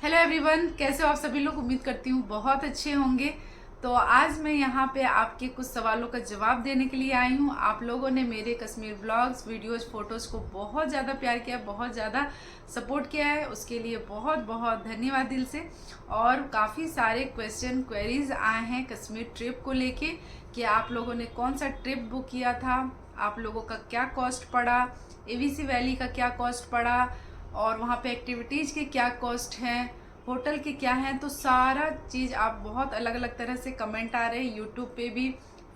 Hello everyone, कैसे हो आप सभी लोग। उम्मीद करती हूँ बहुत अच्छे होंगे। तो आज मैं यहाँ पे आपके कुछ सवालों का जवाब देने के लिए आई हूँ। आप लोगों ने मेरे कश्मीर ब्लॉग्स, वीडियोस, फोटोज़ को बहुत ज़्यादा प्यार किया, बहुत ज़्यादा सपोर्ट किया है, उसके लिए बहुत बहुत धन्यवाद दिल से। और काफ़ी सारे क्वेरीज आए हैं कश्मीर ट्रिप को लेके कि आप लोगों ने कौन सा ट्रिप बुक किया था, आप लोगों का क्या कॉस्ट पड़ा, एवीसी वैली का क्या कॉस्ट पड़ा, और वहाँ पे एक्टिविटीज़ के क्या कॉस्ट हैं, होटल के क्या हैं। तो सारा चीज़ आप बहुत अलग अलग तरह से कमेंट आ रहे हैं, यूट्यूब पे भी,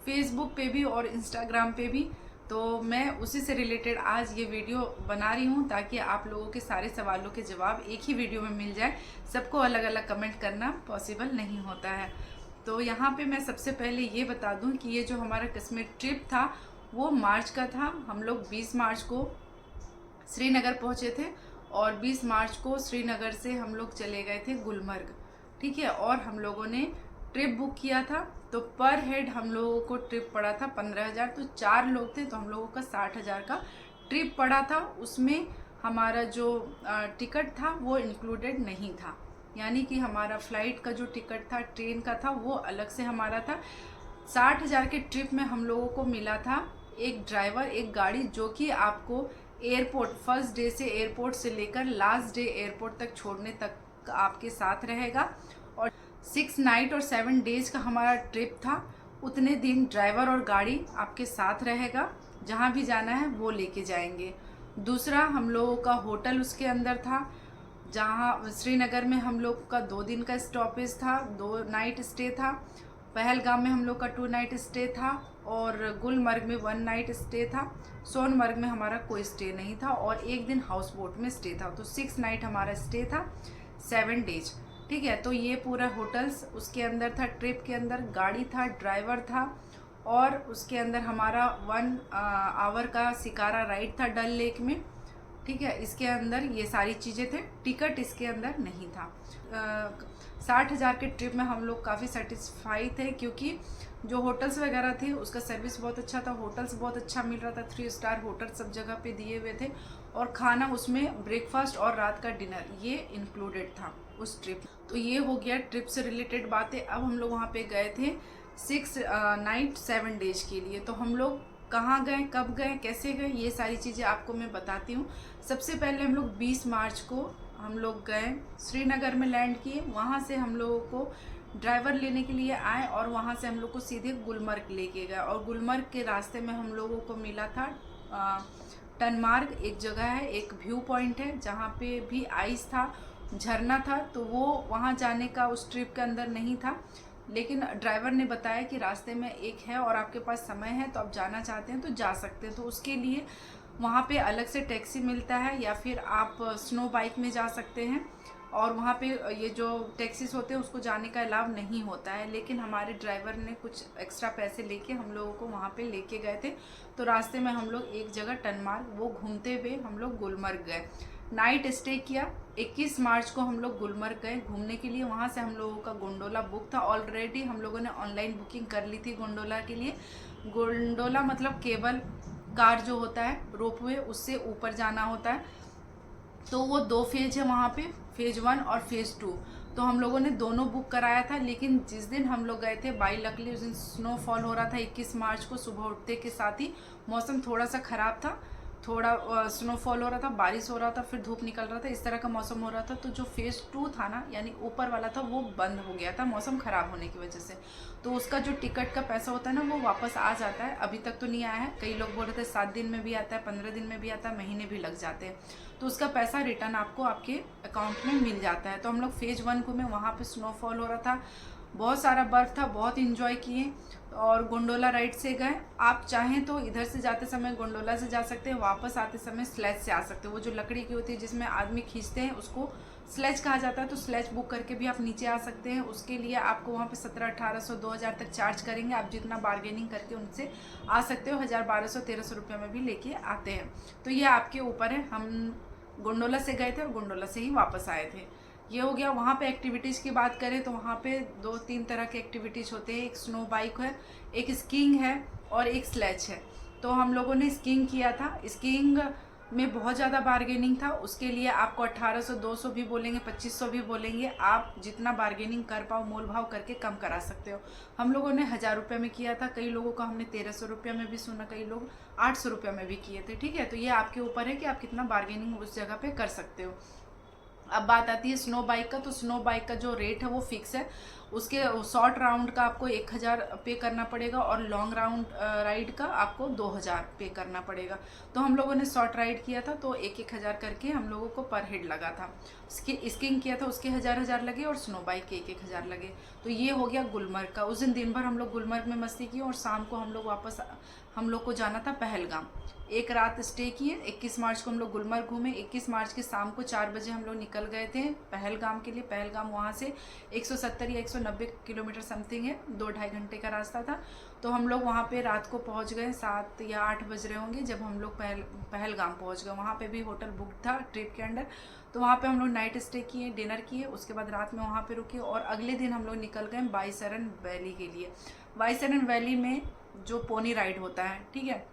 फेसबुक पे भी और इंस्टाग्राम पे भी। तो मैं उसी से रिलेटेड आज ये वीडियो बना रही हूँ ताकि आप लोगों के सारे सवालों के जवाब एक ही वीडियो में मिल जाए। सबको अलग अलग कमेंट करना पॉसिबल नहीं होता है। तो यहाँ पे मैं सबसे पहले ये बता दूँ कि ये जो हमारा कश्मीर ट्रिप था वो मार्च का था। हम लोग 20 मार्च को श्रीनगर पहुँचे थे और 20 मार्च को श्रीनगर से हम लोग चले गए थे गुलमर्ग। ठीक है, और हम लोगों ने ट्रिप बुक किया था। तो पर हेड हम लोगों को ट्रिप पड़ा था 15,000। तो 4 लोग थे तो हम लोगों का 60,000 का ट्रिप पड़ा था। उसमें हमारा जो टिकट था वो इंक्लूडेड नहीं था, यानी कि हमारा फ्लाइट का जो टिकट था, ट्रेन का था, वो अलग से हमारा था। 60,000 के ट्रिप में हम लोगों को मिला था एक ड्राइवर, एक गाड़ी, जो कि आपको एयरपोर्ट, फर्स्ट डे से एयरपोर्ट से लेकर लास्ट डे एयरपोर्ट तक छोड़ने तक आपके साथ रहेगा। और 6 नाइट और 7 डेज का हमारा ट्रिप था। उतने दिन ड्राइवर और गाड़ी आपके साथ रहेगा, जहाँ भी जाना है वो लेके जाएंगे। दूसरा, हम लोगों का होटल उसके अंदर था, जहाँ श्रीनगर में हम लोग का 2 दिन का स्टॉपेज था, 2 नाइट स्टे था। पहलगाम में हम लोग का 2 नाइट स्टे था और गुलमर्ग में 1 नाइट स्टे था। सोनमर्ग में हमारा कोई स्टे नहीं था और 1 दिन हाउस बोट में स्टे था। तो 6 नाइट हमारा स्टे था, 7 डेज। ठीक है, तो ये पूरा होटल्स उसके अंदर था। ट्रिप के अंदर गाड़ी था, ड्राइवर था और उसके अंदर हमारा 1 आवर का शिकारा राइड था डल लेक में। ठीक है, इसके अंदर ये सारी चीज़ें थे। टिकट इसके अंदर नहीं था। 60,000 के ट्रिप में हम लोग काफ़ी सेटिस्फाई थे, क्योंकि जो होटल्स वगैरह थे उसका सर्विस बहुत अच्छा था, होटल्स बहुत अच्छा मिल रहा था, 3 स्टार होटल सब जगह पे दिए हुए थे। और खाना उसमें ब्रेकफास्ट और रात का डिनर ये इंक्लूडेड था उस ट्रिप। तो ये हो गया ट्रिप से रिलेटेड बातें। अब हम लोग वहाँ पे गए थे 6 नाइट 7 डेज के लिए। तो हम लोग कहाँ गए, कब गए, कैसे गए, ये सारी चीज़ें आपको मैं बताती हूँ। सबसे पहले हम लोग 20 मार्च को हम लोग गए, श्रीनगर में लैंड किए। वहाँ से हम लोगों को ड्राइवर लेने के लिए आए और वहाँ से हम लोग को सीधे गुलमर्ग लेके गए। और गुलमर्ग के रास्ते में हम लोगों को मिला था टनमार्ग, एक जगह है, एक व्यू पॉइंट है जहाँ पे भी आइस था, झरना था। तो वो वहाँ जाने का उस ट्रिप के अंदर नहीं था, लेकिन ड्राइवर ने बताया कि रास्ते में एक है और आपके पास समय है तो आप जाना चाहते हैं तो जा सकते हैं। तो उसके लिए वहाँ पे अलग से टैक्सी मिलता है या फिर आप स्नो बाइक में जा सकते हैं। और वहाँ पे ये जो टैक्सीज होते हैं उसको जाने का अलाव नहीं होता है, लेकिन हमारे ड्राइवर ने कुछ एक्स्ट्रा पैसे लेके हम लोगों को वहाँ पे लेके गए थे। तो रास्ते में हम लोग एक जगह टनमार्ग, वो घूमते हुए हम लोग गुलमर्ग गए, नाइट स्टे किया। 21 मार्च को हम लोग गुलमर्ग गए घूमने के लिए। वहाँ से हम लोगों का गोंडोला बुक था ऑलरेडी, हम लोगों ने ऑनलाइन बुकिंग कर ली थी गोंडोला के लिए। गोंडोला मतलब केबल कार जो होता है, रोपवे, उससे ऊपर जाना होता है। तो वो 2 फेज है वहाँ पे, फेज 1 और फेज 2। तो हम लोगों ने दोनों बुक कराया था। लेकिन जिस दिन हम लोग गए थे बाई लकली उस दिन स्नोफॉल हो रहा था। 21 मार्च को सुबह उठते के साथ ही मौसम थोड़ा सा ख़राब था, थोड़ा स्नोफॉल हो रहा था, बारिश हो रहा था, फिर धूप निकल रहा था, इस तरह का मौसम हो रहा था। तो जो फेज़ 2 था ना, यानी ऊपर वाला था, वो बंद हो गया था मौसम ख़राब होने की वजह से। तो उसका जो टिकट का पैसा होता है ना, वो वापस आ जाता है। अभी तक तो नहीं आया है, कई लोग बोल रहे थे 7 दिन में भी आता है, 15 दिन में भी आता है, महीने भी लग जाते हैं। तो उसका पैसा रिटर्न आपको आपके अकाउंट में मिल जाता है। तो हम लोग फेज 1 को में वहाँ पे स्नोफॉल हो रहा था, बहुत सारा बर्फ़ था, बहुत इंजॉय किए और गोंडोला राइड से गए। आप चाहें तो इधर से जाते समय गोंडोला से जा सकते हैं, वापस आते समय स्लेज से आ सकते हैं। वो जो लकड़ी की होती है जिसमें आदमी खींचते हैं उसको स्लेज कहा जाता है। तो स्लेज बुक करके भी आप नीचे आ सकते हैं। उसके लिए आपको वहाँ पे 1700-1800 2000 तक चार्ज करेंगे। आप जितना बार्गेनिंग करके उनसे आ सकते हो, 1000 1200 1300 रुपये में भी लेके आते हैं। तो ये आपके ऊपर है। हम गोंडोला से गए थे और गोंडोला से ही वापस आए थे। ये हो गया। वहाँ पे एक्टिविटीज़ की बात करें तो वहाँ पे 2-3 तरह के एक्टिविटीज़ होते हैं। एक स्नो बाइक है, एक स्कीइंग है और एक स्लेज है। तो हम लोगों ने स्कीइंग किया था। स्कीइंग में बहुत ज़्यादा बार्गेनिंग था, उसके लिए आपको 1800 200 भी बोलेंगे, 2500 भी बोलेंगे, आप जितना बार्गेनिंग कर पाओ मोल भाव करके कम करा सकते हो। हम लोगों ने 1000 रुपये में किया था, कई लोगों का हमने 1300 रुपये में भी सुना, कई लोग 800 रुपये में भी किए थे। ठीक है, तो ये आपके ऊपर है कि आप कितना बार्गेनिंग उस जगह पे कर सकते हो। अब बात आती है स्नो बाइक का, तो स्नो बाइक का जो रेट है वो फिक्स है। उसके शॉर्ट राउंड का आपको 1000 पे करना पड़ेगा और लॉन्ग राउंड राइड का आपको 2000 पे करना पड़ेगा। तो हम लोगों ने शॉर्ट राइड किया था तो 1-1000 करके हम लोगों को पर हेड लगा था। स्कीइंग किया था उसके 1000 लगे और स्नो बाइक के 1-1000 लगे। तो ये हो गया गुलमर्ग का। उस दिन भर हम लोग गुलमर्ग में मस्ती की और शाम को हम लोग को जाना था पहलगाम। एक रात स्टे किए। 21 मार्च को हम लोग गुलमर्ग घूमे। 21 मार्च की शाम को 4 बजे हम लोग निकल गए थे पहलगाम के लिए। पहलगाम वहाँ से 170 या 190 किलोमीटर समथिंग है, 2-2.5 घंटे का रास्ता था। तो हम लोग वहाँ पे रात को पहुँच गए, 7 या 8 बज रहे होंगे जब हम लोग पहलगाम पहुँच गए। वहाँ पे भी होटल बुक था ट्रिप के अंडर। तो वहाँ पे हम लोग नाइट स्टे किए, डिनर किए, उसके बाद रात में वहाँ पे रुके और अगले दिन हम लोग निकल गए बाईसरन वैली के लिए। बाईसरन वैली में जो पोनी राइड होता है, ठीक है,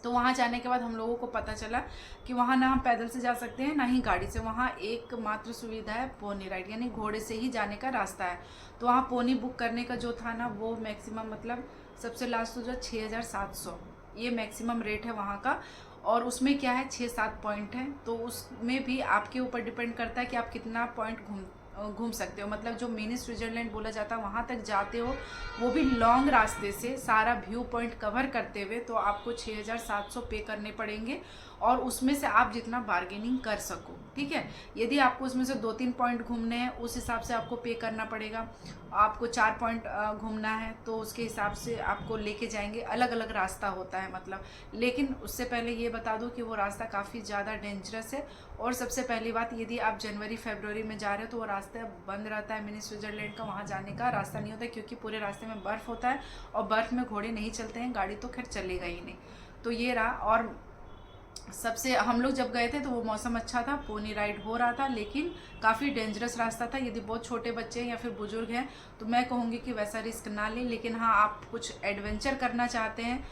तो वहाँ जाने के बाद हम लोगों को पता चला कि वहाँ ना हम पैदल से जा सकते हैं ना ही गाड़ी से। वहाँ एकमात्र सुविधा है पोनी राइड, यानी घोड़े से ही जाने का रास्ता है। तो वहाँ पोनी बुक करने का जो था ना वो मैक्सिमम मतलब सबसे लास्ट तो जो 6700 ये मैक्सिमम रेट है वहाँ का। और उसमें क्या है 6-7 पॉइंट हैं, तो उसमें भी आपके ऊपर डिपेंड करता है कि आप कितना पॉइंट घूम सकते हो। मतलब जो मिनी स्विट्जरलैंड बोला जाता है वहाँ तक जाते हो, वो भी लॉन्ग रास्ते से सारा व्यू पॉइंट कवर करते हुए, तो आपको 6700 पे करने पड़ेंगे और उसमें से आप जितना बार्गेनिंग कर सको। ठीक है, यदि आपको उसमें से 2-3 पॉइंट घूमने हैं उस हिसाब से आपको पे करना पड़ेगा। आपको 4 पॉइंट घूमना है तो उसके हिसाब से आपको लेके जाएंगे। अलग अलग रास्ता होता है मतलब। लेकिन उससे पहले ये बता दूं कि वो रास्ता काफ़ी ज़्यादा डेंजरस है। और सबसे पहली बात, यदि आप जनवरी-फरवरी में जा रहे हो तो वो रास्ता बंद रहता है मिनी स्विट्जरलैंड का, वहाँ जाने का रास्ता नहीं होता क्योंकि पूरे रास्ते में बर्फ़ होता है और बर्फ़ में घोड़े नहीं चलते हैं, गाड़ी तो खैर चलेगा ही नहीं। तो ये रहा। और सबसे हम लोग जब गए थे तो वो मौसम अच्छा था, पोनी राइड हो रहा था, लेकिन काफ़ी डेंजरस रास्ता था। यदि बहुत छोटे बच्चे हैं या फिर बुजुर्ग हैं तो मैं कहूँगी कि वैसा रिस्क ना लें। लेकिन हाँ, आप कुछ एडवेंचर करना चाहते हैं,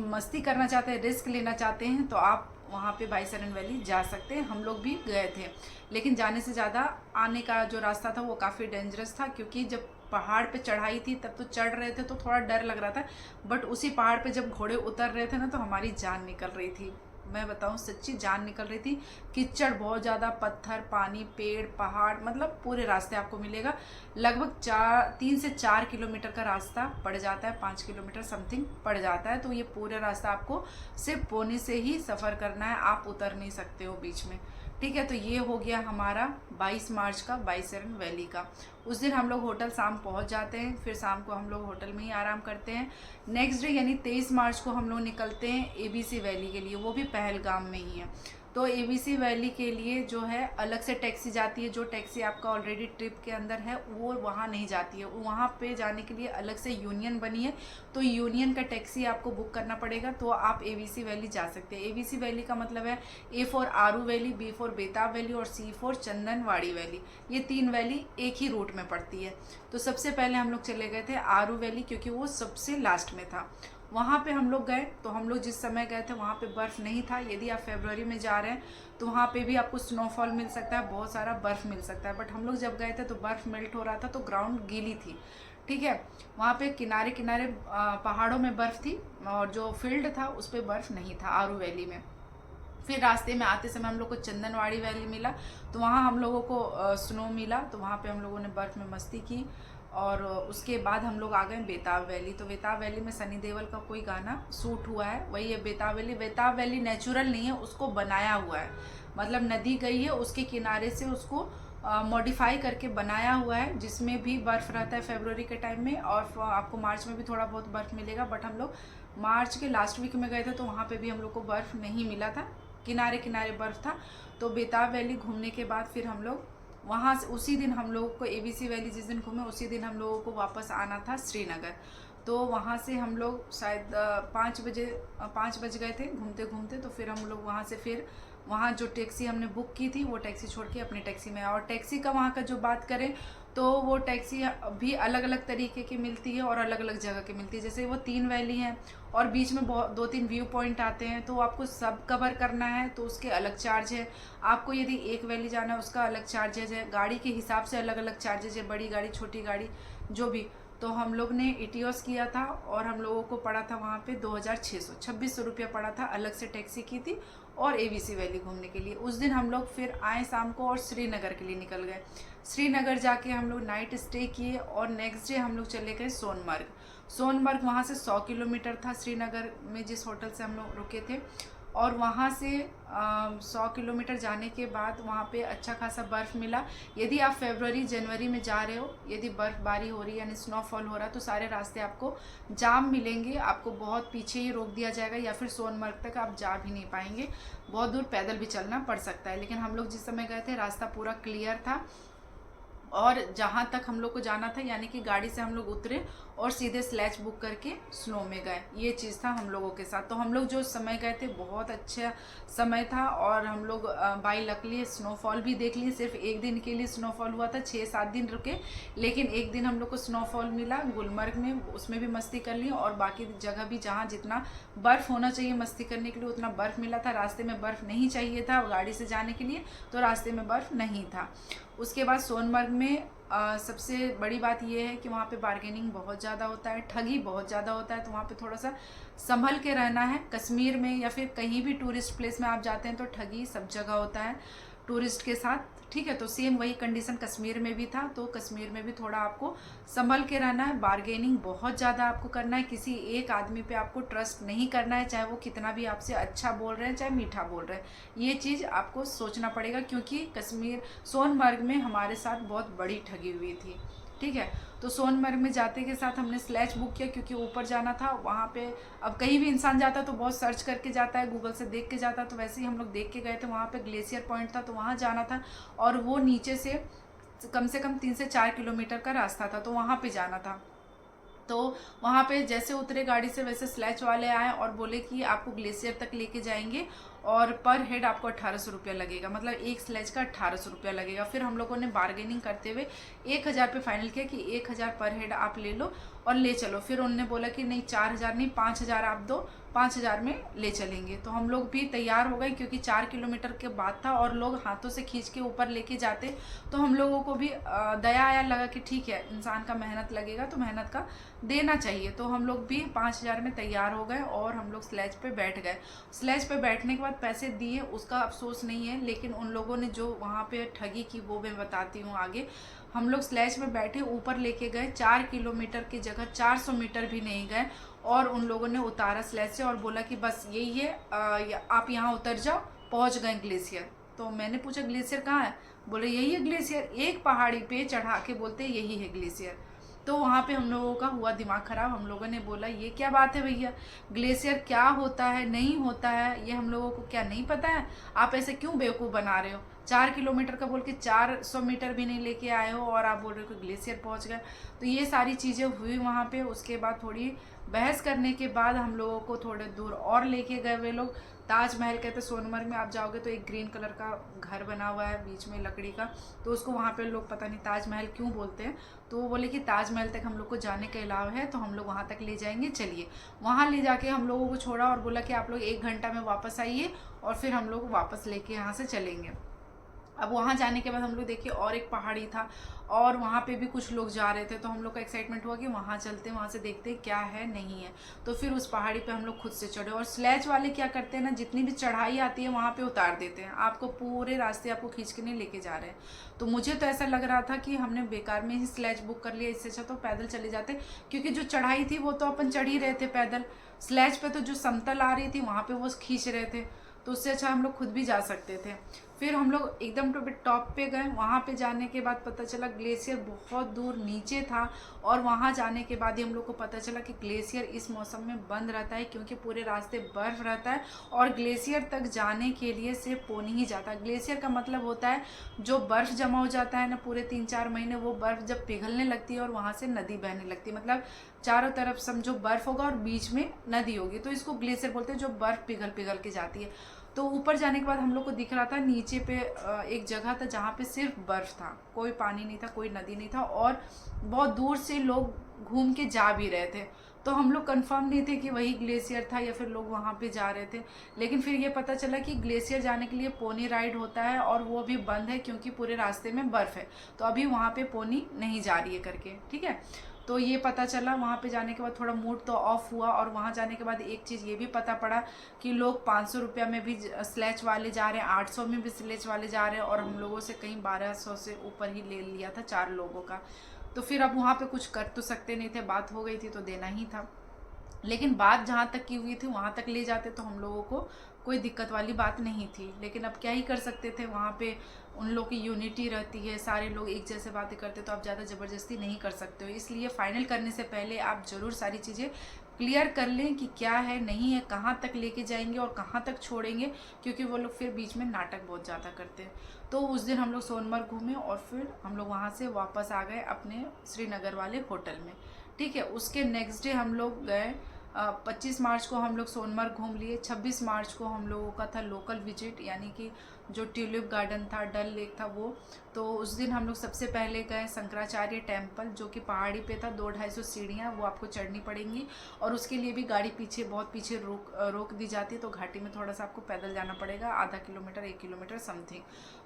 मस्ती करना चाहते हैं, रिस्क लेना चाहते हैं तो आप वहाँ पे बाईसरन वैली जा सकते हैं। हम लोग भी गए थे, लेकिन जाने से ज़्यादा आने का जो रास्ता था वो काफ़ी डेंजरस था क्योंकि जब पहाड़ पे चढ़ाई थी तब तो चढ़ रहे थे तो थोड़ा डर लग रहा था, बट उसी पहाड़ पे जब घोड़े उतर रहे थे ना तो हमारी जान निकल रही थी। मैं बताऊं सच्ची जान निकल रही थी। कीचड़ बहुत ज़्यादा, पत्थर, पानी, पेड़, पहाड़, मतलब पूरे रास्ते आपको मिलेगा। लगभग 3 से 4 किलोमीटर का रास्ता पड़ जाता है, 5 किलोमीटर समथिंग पड़ जाता है। तो ये पूरा रास्ता आपको सिर्फ पोनी से ही सफ़र करना है, आप उतर नहीं सकते हो बीच में। ठीक है, तो ये हो गया हमारा 22 मार्च का बाईसरन वैली का। उस दिन हम लोग होटल शाम पहुंच जाते हैं, फिर शाम को हम लोग होटल में ही आराम करते हैं। नेक्स्ट डे यानी 23 मार्च को हम लोग निकलते हैं एबीसी वैली के लिए, वो भी पहलगाम में ही है। तो एबीसी वैली के लिए जो है अलग से टैक्सी जाती है। जो टैक्सी आपका ऑलरेडी ट्रिप के अंदर है वो वहाँ नहीं जाती है, वहाँ पे जाने के लिए अलग से यूनियन बनी है, तो यूनियन का टैक्सी आपको बुक करना पड़ेगा तो आप एबीसी वैली जा सकते हैं। एबीसी वैली का मतलब है A for Aru valley, B for Betaab valley और सी फॉर चंदनवाड़ी वैली। ये 3 वैली एक ही रूट में पड़ती है। तो सबसे पहले हम लोग चले गए थे आरू वैली क्योंकि वो सबसे लास्ट में था। वहाँ पे हम लोग गए तो हम लोग जिस समय गए थे वहाँ पे बर्फ़ नहीं था। यदि आप फरवरी में जा रहे हैं तो वहाँ पे भी आपको स्नोफॉल मिल सकता है, बहुत सारा बर्फ़ मिल सकता है। बट हम लोग जब गए थे तो बर्फ़ मेल्ट हो रहा था तो ग्राउंड गीली थी। ठीक है, वहाँ पे किनारे किनारे पहाड़ों में बर्फ़ थी और जो फील्ड था उस पर बर्फ़ नहीं था आरू वैली में। फिर रास्ते में आते समय हम लोग को चंदनवाड़ी वैली मिला, तो वहाँ हम लोगों को स्नो मिला, तो वहाँ पे हम लोगों ने बर्फ़ में मस्ती की। और उसके बाद हम लोग आ गए बेताब वैली। तो बेताब वैली में सनी देओल का कोई गाना शूट हुआ है, वही है बेताब वैली। बेताब वैली नेचुरल नहीं है, उसको बनाया हुआ है, मतलब नदी गई है उसके किनारे से उसको मॉडिफाई करके बनाया हुआ है, जिसमें भी बर्फ़ रहता है फरवरी के टाइम में और आपको मार्च में भी थोड़ा बहुत बर्फ़ मिलेगा। बट हम लोग मार्च के लास्ट वीक में गए थे तो वहाँ पे भी हम लोग को बर्फ़ नहीं मिला था, किनारे किनारे बर्फ़ था। तो बेताब वैली घूमने के बाद फिर हम लोग वहाँ से उसी दिन हम लोगों को एबीसी वैली जिस दिन घूमे उसी दिन हम लोगों को वापस आना था श्रीनगर। तो वहाँ से हम लोग शायद 5 बज गए थे घूमते घूमते। तो फिर हम लोग वहाँ से फिर वहाँ जो टैक्सी हमने बुक की थी वो टैक्सी छोड़ के अपनी टैक्सी में आए। और टैक्सी का वहाँ का जो बात करें तो वो टैक्सी भी अलग अलग तरीके की मिलती है और अलग अलग जगह की मिलती है। जैसे वो 3 वैली हैं और बीच में बहुत 2-3 व्यू पॉइंट आते हैं, तो आपको सब कवर करना है तो उसके अलग चार्ज है। आपको यदि एक वैली जाना है उसका अलग चार्जेज है। गाड़ी के हिसाब से अलग अलग चार्जेज है, बड़ी गाड़ी छोटी गाड़ी जो भी। तो हम लोग ने इटियोस किया था और हम लोगों को पड़ा था वहाँ पे 2600 रुपया पड़ा था। अलग से टैक्सी की थी और एवीसी वैली घूमने के लिए। उस दिन हम लोग फिर आए शाम को और श्रीनगर के लिए निकल गए। श्रीनगर जाके हम लोग नाइट स्टे किए और नेक्स्ट डे हम लोग चले गए सोनमर्ग। सोनमर्ग वहाँ से 100 किलोमीटर था श्रीनगर में जिस होटल से हम लोग रुके थे। और वहाँ से 100 किलोमीटर जाने के बाद वहाँ पे अच्छा खासा बर्फ़ मिला। यदि आप फरवरी जनवरी में जा रहे हो, यदि बर्फ़बारी हो रही है यानी स्नोफॉल हो रहा है, तो सारे रास्ते आपको जाम मिलेंगे, आपको बहुत पीछे ही रोक दिया जाएगा या फिर सोनमर्ग तक आप जा भी नहीं पाएंगे। बहुत दूर पैदल भी चलना पड़ सकता है। लेकिन हम लोग जिस समय गए थे रास्ता पूरा क्लियर था और जहाँ तक हम लोग को जाना था यानी कि गाड़ी से हम लोग उतरे और सीधे स्लेज बुक करके स्नो में गए। ये चीज़ था हम लोगों के साथ। तो हम लोग जो समय गए थे बहुत अच्छा समय था और हम लोग बाई लकली स्नोफॉल भी देख लिए। सिर्फ एक दिन के लिए स्नोफॉल हुआ था, 6-7 दिन रुके, लेकिन एक दिन हम लोग को स्नोफॉल मिला गुलमर्ग में, उसमें भी मस्ती कर ली। और बाकी जगह भी जहाँ जितना बर्फ़ होना चाहिए मस्ती करने के लिए उतना बर्फ़ मिला था। रास्ते में बर्फ़ नहीं चाहिए था गाड़ी से जाने के लिए, तो रास्ते में बर्फ़ नहीं था। उसके बाद सोनमर्ग में सबसे बड़ी बात यह है कि वहाँ पे बार्गेनिंग बहुत ज़्यादा होता है, ठगी बहुत ज़्यादा होता है, तो वहाँ पे थोड़ा सा संभल के रहना है। कश्मीर में या फिर कहीं भी टूरिस्ट प्लेस में आप जाते हैं तो ठगी सब जगह होता है टूरिस्ट के साथ, ठीक है। तो सेम वही कंडीशन कश्मीर में भी था। तो कश्मीर में भी थोड़ा आपको संभल के रहना है। बार्गेनिंग बहुत ज़्यादा आपको करना है। किसी एक आदमी पे आपको ट्रस्ट नहीं करना है, चाहे वो कितना भी आपसे अच्छा बोल रहे हैं चाहे मीठा बोल रहे हैं। ये चीज़ आपको सोचना पड़ेगा, क्योंकि कश्मीर सोनमर्ग में हमारे साथ बहुत बड़ी ठगी हुई थी, ठीक है। तो सोनमर्ग में जाते के साथ हमने स्लेज बुक किया क्योंकि ऊपर जाना था। वहाँ पे अब कहीं भी इंसान जाता तो बहुत सर्च करके जाता है, गूगल से देख के जाता है, तो वैसे ही हम लोग देख के गए थे। वहाँ पे ग्लेशियर पॉइंट था तो वहाँ जाना था और वो नीचे से कम 3 से 4 किलोमीटर का रास्ता था, तो वहाँ पे जाना था। तो वहाँ पे जैसे उतरे गाड़ी से वैसे स्लेज वाले आए और बोले कि आपको ग्लेशियर तक लेके जाएंगे और पर हेड आपको 1800 रुपया लगेगा, मतलब एक स्लेज का 1800 रुपया लगेगा। फिर हम लोगों ने बार्गेनिंग करते हुए 1000 पे फाइनल किया कि 1000 पर हेड आप ले लो और ले चलो। फिर उन्होंने बोला कि नहीं 4000 नहीं 5000 आप दो, 5000 में ले चलेंगे। तो हम लोग भी तैयार हो गए क्योंकि 4 किलोमीटर के बाद था और लोग हाथों से खींच के ऊपर लेके जाते, तो हम लोगों को भी दया आया, लगा कि ठीक है इंसान का मेहनत लगेगा तो मेहनत का देना चाहिए। तो हम लोग भी 5000 में तैयार हो गए और हम लोग स्लेज पे बैठ गए। स्लेज पे बैठने के बाद पैसे दिए, उसका अफसोस नहीं है, लेकिन उन लोगों ने जो वहाँ पे ठगी की वो मैं बताती हूँ आगे। हम लोग स्लेज में बैठे, ऊपर लेके गए, 4 किलोमीटर की जगह 400 मीटर भी नहीं गए और उन लोगों ने उतारा स्लेज से और बोला कि बस यही है, आप यहाँ उतर जाओ, पहुँच गए ग्लेशियर। तो मैंने पूछा ग्लेशियर कहाँ है? बोले यही है ग्लेशियर। एक पहाड़ी पे चढ़ा के बोलते यही है ग्लेशियर। तो वहाँ पे हम लोगों का हुआ दिमाग ख़राब। हम लोगों ने बोला ये क्या बात है भैया, ग्लेशियर क्या होता है नहीं होता है ये हम लोगों को क्या नहीं पता है? आप ऐसे क्यों बेवकूफ़ बना रहे हो? 4 किलोमीटर का बोल के 400 मीटर भी नहीं लेके आए हो और आप बोल रहे हो कि ग्लेशियर पहुँच गए। तो ये सारी चीज़ें हुई वहाँ पे। उसके बाद थोड़ी बहस करने के बाद हम लोगों को थोड़े दूर और लेके गए वे लोग। ताजमहल कहते, सोनमर्ग में आप जाओगे तो एक ग्रीन कलर का घर बना हुआ है बीच में लकड़ी का, तो उसको वहाँ पे लोग पता नहीं ताजमहल क्यों बोलते हैं। तो वो बोले कि ताजमहल तक हम लोग को जाने के अलावा है तो हम लोग वहाँ तक ले जाएंगे, चलिए। वहाँ ले जाके हम लोगों को छोड़ा और बोला कि आप लोग 1 घंटा में वापस आइए और फिर हम लोग वापस लेके यहाँ से चलेंगे। अब वहाँ जाने के बाद हम लोग देखिए और एक पहाड़ी था और वहाँ पे भी कुछ लोग जा रहे थे, तो हम लोग का एक्साइटमेंट हुआ कि वहाँ चलते हैं, वहाँ से देखते हैं क्या है नहीं है। तो फिर उस पहाड़ी पे हम लोग खुद से चढ़े। और स्लेज वाले क्या करते हैं ना, जितनी भी चढ़ाई आती है वहाँ पे उतार देते हैं आपको, पूरे रास्ते आपको खींच के नहीं लेके जा रहे हैं। तो मुझे तो ऐसा लग रहा था कि हमने बेकार में ही स्लेज बुक कर लिया, इससे अच्छा तो पैदल चले जाते, क्योंकि जो चढ़ाई थी वो तो अपन चढ़ ही रहे थे पैदल। स्लेज पे तो जो समतल आ रही थी वहाँ पे वो खींच रहे थे, तो उससे अच्छा हम लोग खुद भी जा सकते थे। फिर हम लोग एकदम टॉप पे गए। वहाँ पे जाने के बाद पता चला ग्लेशियर बहुत दूर नीचे था और वहाँ जाने के बाद ही हम लोग को पता चला कि ग्लेशियर इस मौसम में बंद रहता है, क्योंकि पूरे रास्ते बर्फ़ रहता है और ग्लेशियर तक जाने के लिए सिर्फ पोनी ही जाता है। ग्लेशियर का मतलब होता है जो बर्फ़ जमा हो जाता है ना पूरे 3-4 महीने, वो बर्फ़ जब पिघलने लगती है और वहाँ से नदी बहने लगती है, मतलब चारों तरफ समझो बर्फ़ होगा और बीच में नदी होगी, तो इसको ग्लेशियर बोलते हैं, जो बर्फ़ पिघल के जाती है। तो ऊपर जाने के बाद हम लोग को दिख रहा था नीचे पे एक जगह था जहाँ पे सिर्फ बर्फ़ था, कोई पानी नहीं था, कोई नदी नहीं था, और बहुत दूर से लोग घूम के जा भी रहे थे। तो हम लोग कंफर्म नहीं थे कि वही ग्लेशियर था या फिर लोग वहाँ पे जा रहे थे। लेकिन फिर ये पता चला कि ग्लेशियर जाने के लिए पोनी राइड होता है और वो अभी बंद है क्योंकि पूरे रास्ते में बर्फ़ है, तो अभी वहाँ पे पोनी नहीं जा रही है करके, ठीक है। तो ये पता चला, वहाँ पे जाने के बाद थोड़ा मूड तो ऑफ हुआ। और वहाँ जाने के बाद एक चीज़ ये भी पता पड़ा कि लोग 500 रुपया में भी स्लेज वाले जा रहे हैं, 800 में भी स्लेज वाले जा रहे हैं, और हम लोगों से कहीं 1200 से ऊपर ही ले लिया था 4 लोगों का। तो फिर अब वहाँ पे कुछ कर तो सकते नहीं थे, बात हो गई थी तो देना ही था। लेकिन बात जहाँ तक की हुई थी वहाँ तक ले जाते तो हम लोगों को कोई दिक्कत वाली बात नहीं थी। लेकिन अब क्या ही कर सकते थे, वहाँ पे उन लोग की यूनिटी रहती है, सारे लोग एक जैसे बातें करते, तो आप ज़्यादा ज़बरदस्ती नहीं कर सकते हो। इसलिए फ़ाइनल करने से पहले आप ज़रूर सारी चीज़ें क्लियर कर लें कि क्या है नहीं है, कहाँ तक लेके जाएंगे और कहाँ तक छोड़ेंगे, क्योंकि वो लोग फिर बीच में नाटक बहुत ज़्यादा करते हैं। तो उस दिन हम लोग सोनमर्ग घूमे और फिर हम लोग वहाँ से वापस आ गए अपने श्रीनगर वाले होटल में, ठीक है। उसके नेक्स्ट डे हम लोग गए, 25 मार्च को हम लोग सोनमर्ग घूम लिए। 26 मार्च को हम लोगों का था लोकल विजिट, यानी कि जो ट्यूलिप गार्डन था, डल लेक था वो। तो उस दिन हम लोग सबसे पहले गए शंकराचार्य टेम्पल, जो कि पहाड़ी पे था, 200-250 सीढ़ियाँ वो आपको चढ़नी पड़ेंगी, और उसके लिए भी गाड़ी पीछे बहुत पीछे रोक दी जाती है। तो घाटी में थोड़ा सा आपको पैदल जाना पड़ेगा, आधा किलोमीटर 1 किलोमीटर समथिंग।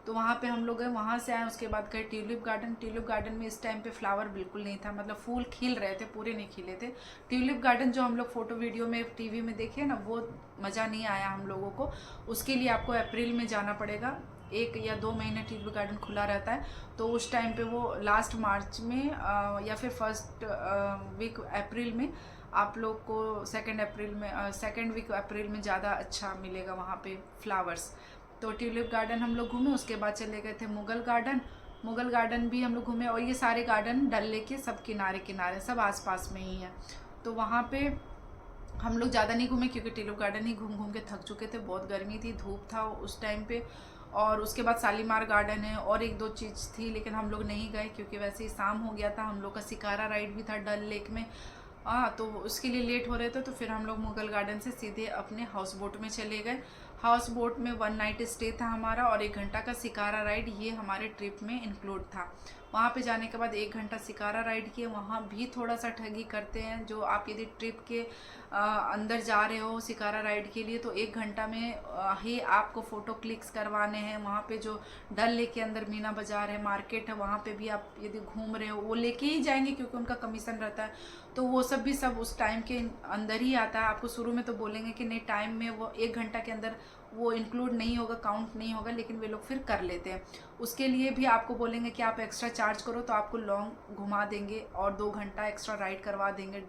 तो वहाँ पे हम लोग गए, वहाँ से आए, उसके बाद गए ट्यूलिप गार्डन। ट्यूलिप गार्डन में इस टाइम पे फ्लावर बिल्कुल नहीं था, मतलब फूल खिल रहे थे, पूरे नहीं खिले थे। ट्यूलिप गार्डन जो हम लोग फोटो वीडियो में टीवी में देखे ना, वो मज़ा नहीं आया हम लोगों को। उसके लिए आपको अप्रैल में जाना पड़ेगा, 1 या 2 महीने ट्यूलिप गार्डन खुला रहता है। तो उस टाइम पे वो लास्ट मार्च में या फिर फर्स्ट वीक अप्रैल में आप लोग को, सेकेंड वीक अप्रैल में ज़्यादा अच्छा मिलेगा वहाँ पे फ्लावर्स। तो ट्यूलिप गार्डन हम लोग घूमे, उसके बाद चले गए थे मुगल गार्डन। मुगल गार्डन भी हम लोग घूमे, और ये सारे गार्डन डल लेक के सब किनारे किनारे, सब आसपास में ही है। तो वहाँ पे हम लोग ज़्यादा नहीं घूमे क्योंकि ट्यूलिप गार्डन ही घूम घूम के थक चुके थे, बहुत गर्मी थी, धूप था उस टाइम पे। और उसके बाद शालीमार गार्डन है और 1-2 चीज़ थी, लेकिन हम लोग नहीं गए क्योंकि वैसे ही शाम हो गया था। हम लोग का शिकारा राइड भी था डल लेक में, तो उसके लिए लेट हो रहे थे। तो फिर हम लोग मुगल गार्डन से सीधे अपने हाउस बोट में चले गए। हाउस बोट में 1 नाइट स्टे था हमारा, और 1 घंटा का शिकारा राइड, ये हमारे ट्रिप में इंक्लूड था। वहाँ पे जाने के बाद 1 घंटा शिकारा राइड किए। वहाँ भी थोड़ा सा ठगी करते हैं, जो आप यदि ट्रिप के अंदर जा रहे हो शिकारा राइड के लिए, तो 1 घंटा में ही आपको फ़ोटो क्लिक्स करवाने हैं। वहाँ पे जो डल लेक के अंदर मीना बाज़ार है, मार्केट है, वहाँ पे भी आप यदि घूम रहे हो वो लेके ही जाएंगे क्योंकि उनका कमीशन रहता है। तो वो सब भी सब उस टाइम के अंदर ही आता है। आपको शुरू में तो बोलेंगे कि नहीं, टाइम में वो 1 घंटा के अंदर वो इंक्लूड नहीं होगा, काउंट नहीं होगा, लेकिन वे लोग फिर कर लेते हैं। उसके लिए भी आपको बोलेंगे कि आप एक्स्ट्रा चार्ज करो, तो आपको लॉन्ग घुमा देंगे और 2 घंटा एक्स्ट्रा राइड करवा देंगे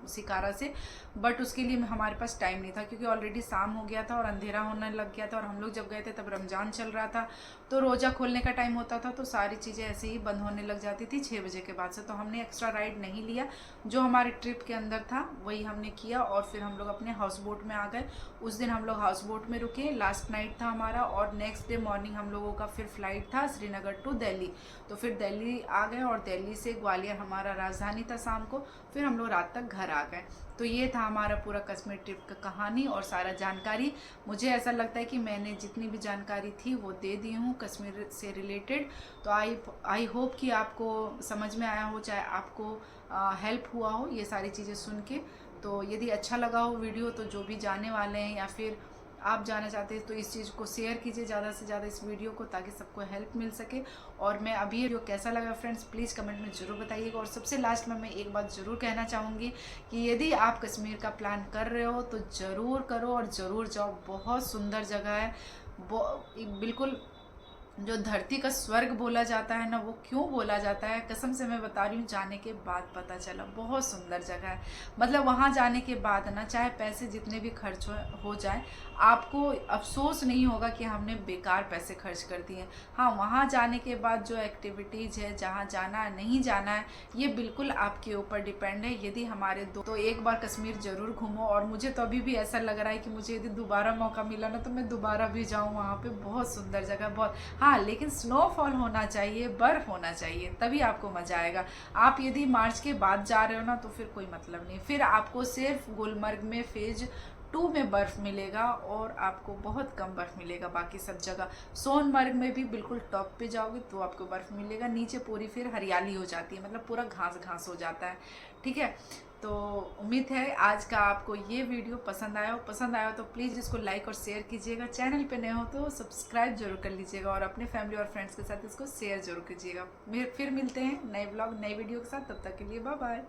शिकारा से। बट उसके लिए हमारे पास टाइम नहीं था क्योंकि ऑलरेडी शाम हो गया था और अंधेरा होने लग गया था, और हम लोग जब गए थे तब रमज़ान चल रहा था, तो रोज़ा खोलने का टाइम होता था, तो सारी चीज़ें ऐसे ही बंद होने लग जाती थी 6 बजे के बाद से। तो हमने एक्स्ट्रा राइड नहीं लिया, जो हमारे ट्रिप के अंदर था वही हमने किया, और फिर हम लोग अपने हाउस बोट में आ गए। उस दिन हम लोग हाउस बोट में रुके, लास्ट नाइट था हमारा, और नेक्स्ट डे मॉर्निंग हम लोगों का फिर फ्लाइट था श्रीनगर टू दिल्ली। तो फिर दिल्ली आ गए, और दिल्ली से ग्वालियर हमारा राजधानी था शाम को, फिर हम लोग रात तक घर आ गए। तो ये था हमारा पूरा कश्मीर ट्रिप का कहानी और सारा जानकारी। मुझे ऐसा लगता है कि मैंने जितनी भी जानकारी थी वो दे दी हूँ कश्मीर से रिलेटेड। तो आई होप कि आपको समझ में आया हो, चाहे आपको हेल्प हुआ हो ये सारी चीज़ें सुन के। तो यदि अच्छा लगा हो वीडियो, तो जो भी जाने वाले हैं या फिर आप जाना चाहते हैं तो इस चीज़ को शेयर कीजिए ज़्यादा से ज़्यादा इस वीडियो को, ताकि सबको हेल्प मिल सके। और मैं अभी वीडियो कैसा लगा फ्रेंड्स प्लीज़ कमेंट में ज़रूर बताइएगा। और सबसे लास्ट में मैं एक बात ज़रूर कहना चाहूँगी कि यदि आप कश्मीर का प्लान कर रहे हो तो ज़रूर करो और ज़रूर जाओ, बहुत सुंदर जगह है। बिल्कुल जो धरती का स्वर्ग बोला जाता है ना, वो क्यों बोला जाता है कसम से मैं बता रही हूँ, जाने के बाद पता चला, बहुत सुंदर जगह है। मतलब वहाँ जाने के बाद ना, चाहे पैसे जितने भी खर्च हो जाए, आपको अफसोस नहीं होगा कि हमने बेकार पैसे खर्च कर दिए। हाँ, वहाँ जाने के बाद जो एक्टिविटीज़ है, जहाँ जाना है नहीं जाना है, ये बिल्कुल आपके ऊपर डिपेंड है। यदि हमारे तो एक बार कश्मीर ज़रूर घूमो, और मुझे तो अभी भी ऐसा लग रहा है कि मुझे यदि दोबारा मौका मिला ना तो मैं दोबारा भी जाऊँ वहाँ पे। बहुत सुंदर जगह, बहुत। हाँ, लेकिन स्नोफॉल होना चाहिए, बर्फ़ होना चाहिए, तभी आपको मज़ा आएगा। आप यदि मार्च के बाद जा रहे हो ना तो फिर कोई मतलब नहीं, फिर आपको सिर्फ गुलमर्ग में फेज़ 2 में बर्फ़ मिलेगा और आपको बहुत कम बर्फ़ मिलेगा बाकी सब जगह। सोनमर्ग में भी बिल्कुल टॉप पे जाओगे तो आपको बर्फ़ मिलेगा, नीचे पूरी फिर हरियाली हो जाती है, मतलब पूरा घास घास हो जाता है। ठीक है, तो उम्मीद है आज का आपको ये वीडियो पसंद आया हो तो प्लीज़ इसको लाइक और शेयर कीजिएगा। चैनल पे नए हो तो सब्सक्राइब जरूर कर लीजिएगा और अपने फैमिली और फ्रेंड्स के साथ इसको शेयर जरूर कीजिएगा। फिर मिलते हैं नए ब्लॉग नए वीडियो के साथ, तब तक के लिए बाय बाय।